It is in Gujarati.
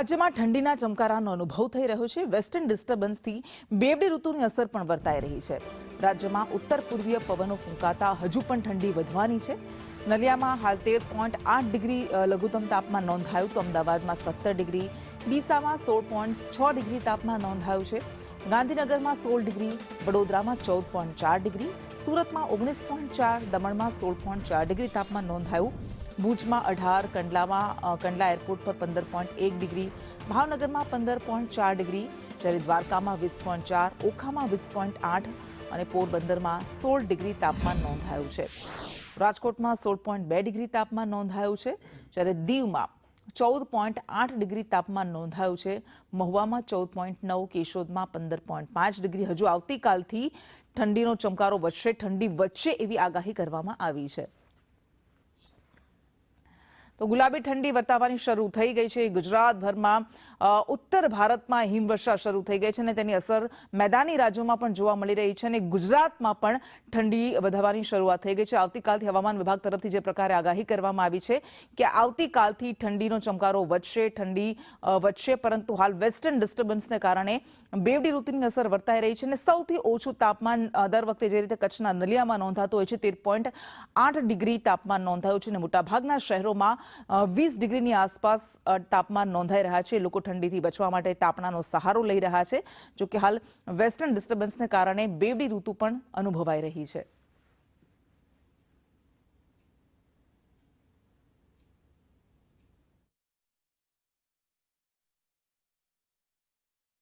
રાજ્યમાં ઠંડીના ચમકારાનો અનુભવ થઈ રહ્યો છે। વેસ્ટર્ન ડિસ્ટર્બન્સથી બેવડી ઋતુની અસર પણ વર્તાઈ રહી છે। રાજ્યમાં ઉત્તર પૂર્વીય પવનો ફૂંકાતા હજુ પણ ઠંડી વધવાની છે। નલિયામાં હાલ 13.8 ડિગ્રી લઘુત્તમ તાપમાન નોંધાયું તો અમદાવાદમાં 17 ડિગ્રી, ડીસામાં 16.6 ડિગ્રી તાપમાન નોંધાયું છે। ગાંધીનગરમાં 16 ડિગ્રી, વડોદરામાં 14.4 ડિગ્રી, સુરતમાં 19.4, દમણમાં 16.4 ડિગ્રી તાપમાન નોંધાયું। ભુજમાં 18, કંડલા એરપોર્ટ પર 15.1 ડિગ્રી, ભાવનગરમાં 15.4 ડિગ્રી, જ્યારે દ્વારકામાં 20.4, ઓખામાં 20.8 અને પોરબંદરમાં 16 ડિગ્રી તાપમાન નોંધાયું છે। રાજકોટમાં 16.2 ડિગ્રી તાપમાન નોંધાયું છે, જ્યારે દીવમાં 14.8 ડિગ્રી તાપમાન નોંધાયું છે। મહુવામાં 14.9, કેશોદમાં 15.5 ડિગ્રી। હજુ આવતીકાલથી ઠંડીનો ચમકારો વધશે, ઠંડી વધશે એવી આગાહી કરવામાં આવી છે। તો ગુલાબી ઠંડી વર્તાવાની શરૂ થઈ ગઈ છે। ગુજરાતભરમાં ઉત્તર ભારતમાં હિમવર્ષા શરૂ થઈ ગઈ છે અને તેની અસર મેદાની રાજ્યોમાં પણ જોવા મળી રહી છે અને ગુજરાતમાં પણ ઠંડી વધવાની શરૂઆત થઈ ગઈ છે। આવતીકાલથી હવામાન વિભાગ તરફથી જે પ્રકારે આગાહી કરવામાં આવી છે કે આવતીકાલથી ઠંડીનો ચમકારો વધશે, ઠંડી વધશે, પરંતુ હાલ વેસ્ટર્ન ડિસ્ટર્બન્સને કારણે બેવડી ઋતુની અસર વર્તાઈ રહી છે અને સૌથી ઓછું તાપમાન દર વખતે જે રીતે કચ્છના નલિયામાં નોંધાતું હોય છે 13.8 ડિગ્રી તાપમાન નોંધાયું છે અને મોટાભાગના શહેરોમાં 20 ડિગ્રીની આસપાસ તાપમાન નોંધાઈ રહ્યા છે। લોકો ઠંડીથી બચવા માટે તાપણાનો સહારો લઈ રહ્યા છે। જો કે હાલ વેસ્ટર્ન ડિસ્ટર્બન્સને કારણે બેવડી ઋતુ પણ અનુભવાઈ રહી છે।